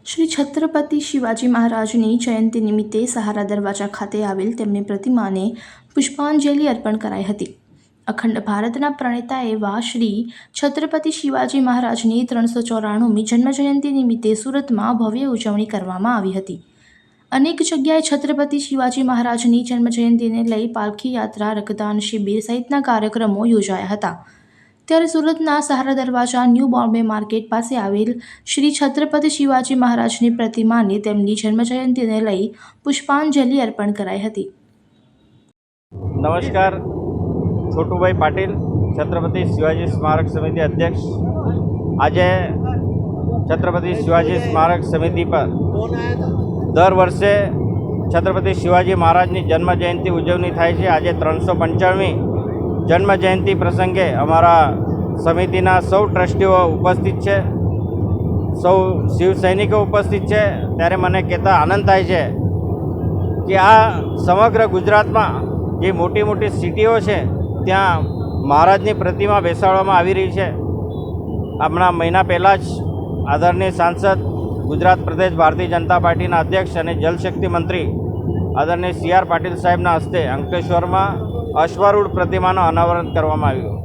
શ્રી છત્રપતિ શિવાજી મહારાજની જયંતિ નિમિત્તે સહારા દરવાજા ખાતે આવેલ તેમની પ્રતિમાને પુષ્પાંજલિ અર્પણ કરાઈ હતી. અખંડ ભારતના પ્રણેતા એવા શ્રી છત્રપતિ શિવાજી મહારાજની 394મી જન્મજયંતિ નિમિત્તે સુરતમાં ભવ્ય ઉજવણી કરવામાં આવી હતી. અનેક જગ્યાએ છત્રપતિ શિવાજી મહારાજની જન્મજયંતિને લઈ પાલખી યાત્રા, રક્તદાન શિબિર સહિતના કાર્યક્રમો યોજાયા હતા. ત્યારે સુરતના સહારા દરવાજા ન્યૂ બોમ્બે માર્કેટ પાસે આવેલ શ્રી છત્રપતિ શિવાજી મહારાજની પ્રતિમાને તેમની જન્મજયંતિને લઈ પુષ્પાંજલિ અર્પણ કરાઈ હતી. નમસ્કાર, છોટુભાઈ પાટીલ, છત્રપતિ શિવાજી સ્મારક સમિતિ અધ્યક્ષ. આજે છત્રપતિ શિવાજી સ્મારક સમિતિ પર દર વર્ષે છત્રપતિ શિવાજી મહારાજની જન્મજયંતિ ઉજવણી થાય છે. આજે 395મી જન્મજયંતિ પ્રસંગે અમારા સમિતિના સૌ ટ્રસ્ટીઓ ઉપસ્થિત છે, સૌ શિવસૈનિકો ઉપસ્થિત છે. ત્યારે મને કહેતા આનંદ થાય છે કે આ સમગ્ર ગુજરાતમાં જે મોટી મોટી સિટીઓ છે ત્યાં મહારાજની પ્રતિમા બેસાડવામાં આવી રહી છે. હમણાં મહિના પહેલાં જ આદરણીય સાંસદ, ગુજરાત પ્રદેશ ભારતીય જનતા પાર્ટીના અધ્યક્ષ અને જલશક્તિ મંત્રી આદરણીય CR પાટીલ સાહેબના હસ્તે અંકલેશ્વરમાં અશ્વારૂઢ પ્રતિમાનું અનાવરણ કરવામાં આવ્યું.